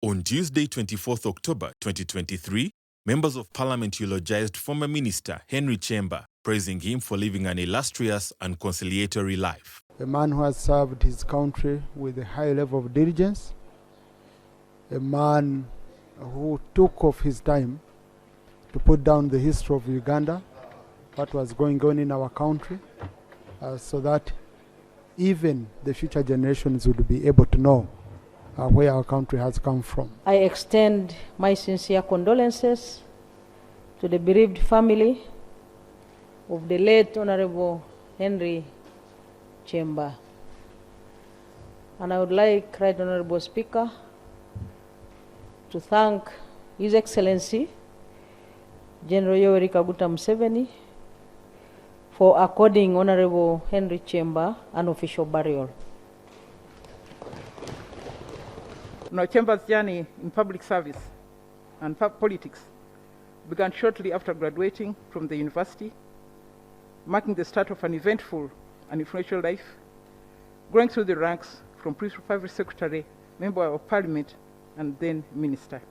On Tuesday, 24th October 2023, members of Parliament eulogized former Minister Henry Kyemba, praising him for living an illustrious and conciliatory life. A man who has served his country with a high level of diligence, a man who took off his time to put down the history of Uganda, what was going on in our country, so that even the future generations would be able to know where our country has come from. I extend my sincere condolences to the bereaved family of the late Honorable Henry Kyemba. And I would like, Right Honorable Speaker, to thank His Excellency General Yoweri Kaguta Museveni for according Honorable Henry Kyemba an official burial. Kyemba's journey in public service and politics began shortly after graduating from the university, marking the start of an eventful and influential life, growing through the ranks from private secretary, member of parliament, and then minister.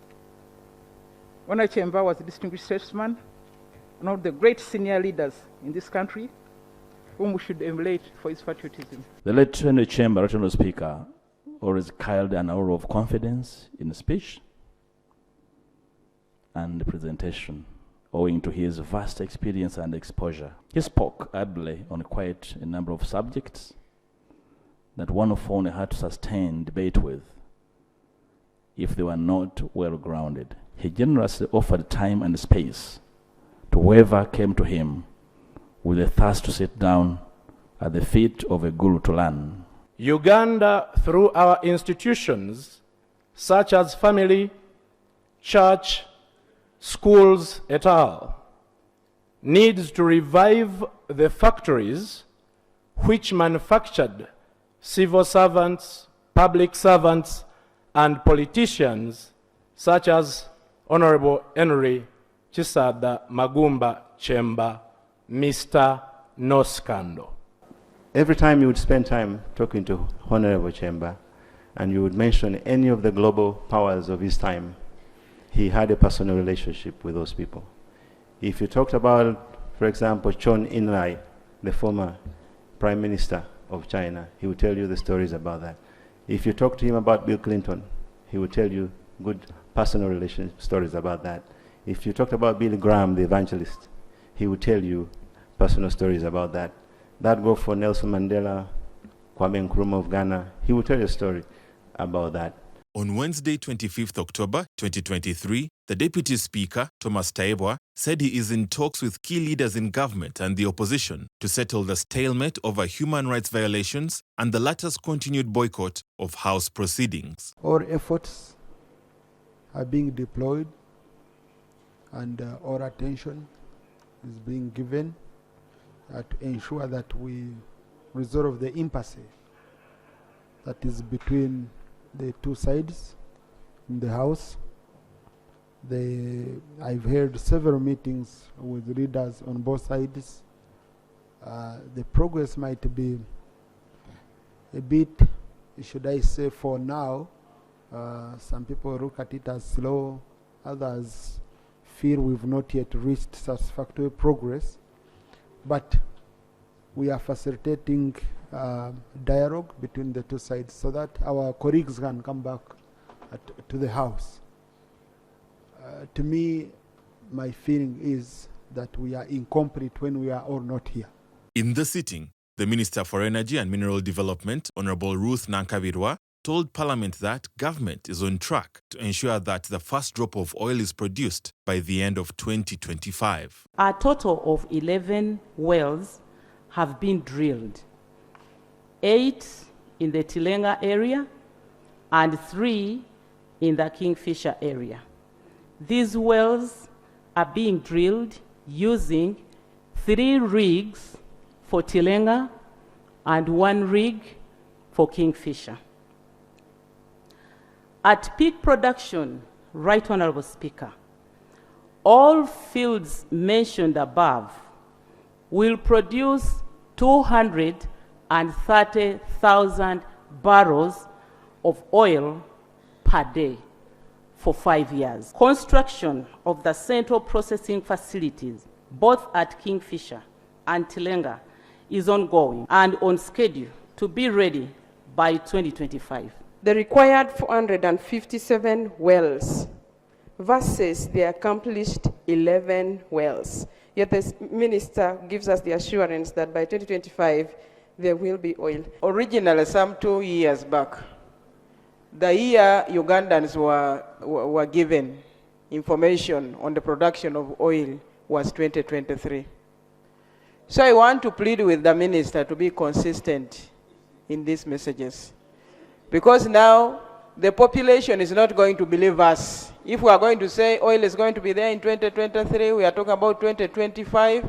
Honorable Kyemba was a distinguished statesman, one of the great senior leaders in this country, whom we should emulate for his patriotism. The late Henry Kyemba, Right Honourable Speaker, always carried an aura of confidence in speech and presentation, owing to his vast experience and exposure. He spoke ably on quite a number of subjects that one of only had to sustain debate with if they were not well grounded. He generously offered time and space to whoever came to him with a thirst to sit down at the feet of a guru to learn. Uganda, through our institutions, such as family, church, schools, et al., needs to revive the factories which manufactured civil servants, public servants, and politicians, such as Honorable Henry Chisada Magumba Kyemba, Mr. No Scandal. Every time you would spend time talking to Honorable Kyemba and you would mention any of the global powers of his time, he had a personal relationship with those people. If you talked about, for example, Chon In-lai, the former Prime Minister of China, he would tell you the stories about that. If you talk to him about Bill Clinton, he would tell you good personal relationship stories about that. If you talked about Billy Graham, the evangelist, he would tell you personal stories about that. That goes for Nelson Mandela, Kwame Nkrumah of Ghana. He will tell you a story about that. On Wednesday, 25th October 2023, the Deputy Speaker, Thomas Tayebwa, said he is in talks with key leaders in government and the opposition to settle the stalemate over human rights violations and the latter's continued boycott of House proceedings. All efforts are being deployed and all attention is being given to ensure that we resolve the impasse that is between the two sides in the House. I've held several meetings with leaders on both sides. The progress might be a bit, should I say, for now. Some people look at it as slow, others feel we've not yet reached satisfactory progress. But we are facilitating dialogue between the two sides so that our colleagues can come back to the House. To me, my feeling is that we are incomplete when we are all not here. In the sitting, the Minister for Energy and Mineral Development, Honorable Ruth Nankabirwa, told Parliament that government is on track to ensure that the first drop of oil is produced by the end of 2025. A total of 11 wells have been drilled, 8 in the Tilenga area and 3 in the Kingfisher area. These wells are being drilled using 3 rigs for Tilenga and 1 rig for Kingfisher. At peak production, Right Honourable Speaker, all fields mentioned above will produce 230,000 barrels of oil per day. for 5 years. Construction of the central processing facilities, both at Kingfisher and Tilenga, is ongoing and on schedule to be ready by 2025. The required 457 wells versus the accomplished 11 wells. Yet the minister gives us the assurance that by 2025, there will be oil. Originally, some 2 years back, the year Ugandans were given information on the production of oil was 2023. So I want to plead with the minister to be consistent in these messages. Because now the population is not going to believe us. If we are going to say oil is going to be there in 2023, we are talking about 2025.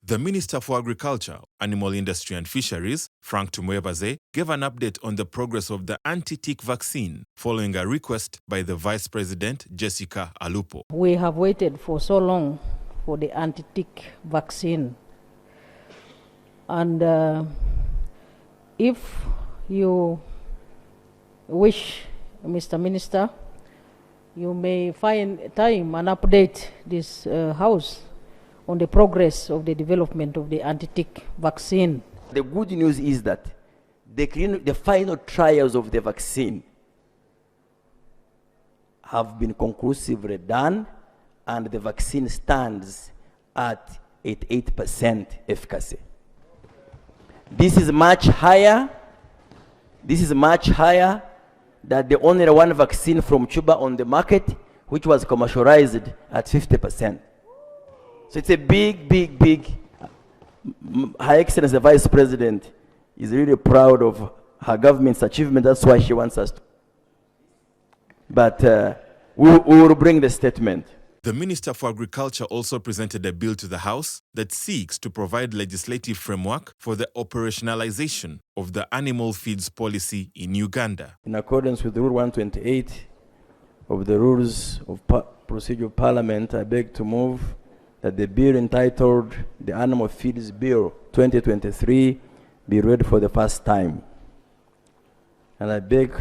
The Minister for Agriculture, Animal Industry and Fisheries, Frank Tumwebaze, gave an update on the progress of the anti-tick vaccine following a request by the Vice President, Jessica Alupo. We have waited for so long for the anti-tick vaccine. And if you wish, Mr. Minister, you may find time and update this House on the progress of the development of the anti-tick vaccine. The good news is that the final trials of the vaccine have been conclusively done, and the vaccine stands at 88% efficacy. This is much higher. This is much higher than the only one vaccine from Cuba on the market, which was commercialized at 50%. So it's a big, Her Excellency the Vice President is really proud of her government's achievement. That's why she wants us to. But we will bring the statement. The Minister for Agriculture also presented a bill to the House that seeks to provide legislative framework for the operationalization of the animal feeds policy in Uganda. In accordance with Rule 128 of the Rules of Procedure of Parliament, I beg to move that the bill entitled the Animal Feeds Bill 2023 be read for the first time. And I beg,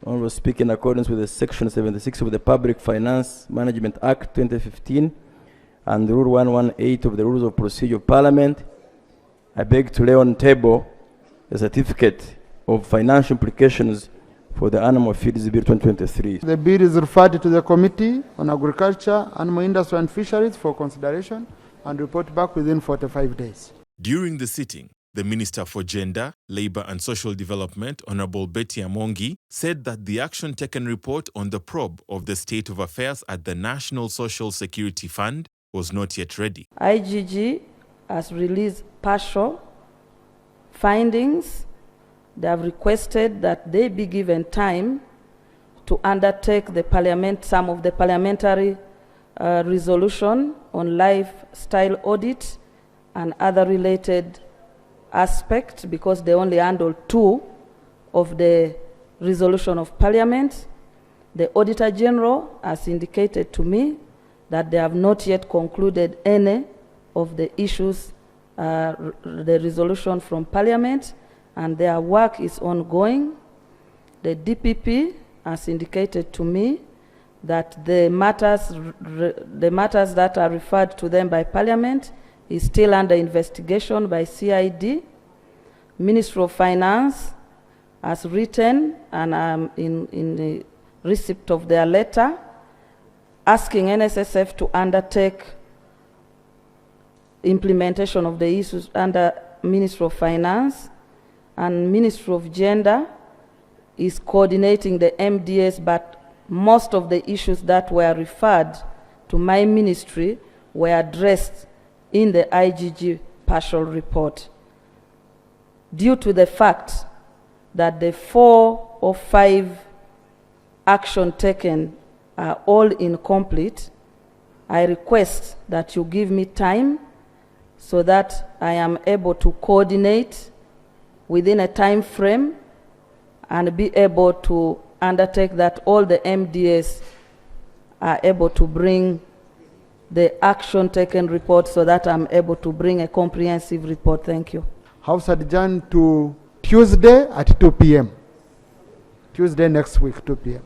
Honorable Speaker, in accordance with the Section 76 of the Public Finance Management Act 2015 and Rule 118 of the Rules of Procedure of Parliament, I beg to lay on table a certificate of financial implications for the Animal Feeds Bill 2023. The bill is referred to the Committee on Agriculture, Animal Industry and Fisheries for consideration and report back within 45 days. During the sitting, the Minister for Gender, Labour and Social Development, Honourable Betty Amongi, said that the action taken report on the probe of the state of affairs at the National Social Security Fund was not yet ready. IGG has released partial findings. They have requested that they be given time to undertake some of the parliamentary resolution on lifestyle audit and other related aspects, because they only handled 2 of the resolution of Parliament. The Auditor General has indicated to me that they have not yet concluded any of the issues, the resolution from Parliament, and their work is ongoing. The DPP has indicated to me that the matters that are referred to them by Parliament is still under investigation by CID. Minister of Finance has written, and I'm in the receipt of their letter, asking NSSF to undertake implementation of the issues under Minister of Finance, and Minister of Gender is coordinating the MDS, but most of the issues that were referred to my ministry were addressed in the IGG partial report. Due to the fact that the 4 or 5 action taken are all incomplete, I request that you give me time so that I am able to coordinate within a time frame and be able to undertake that all the MDS are able to bring the action taken report, so that I'm able to bring a comprehensive report. Thank you. House adjourned to Tuesday at 2 p.m. Tuesday next week, 2 p.m.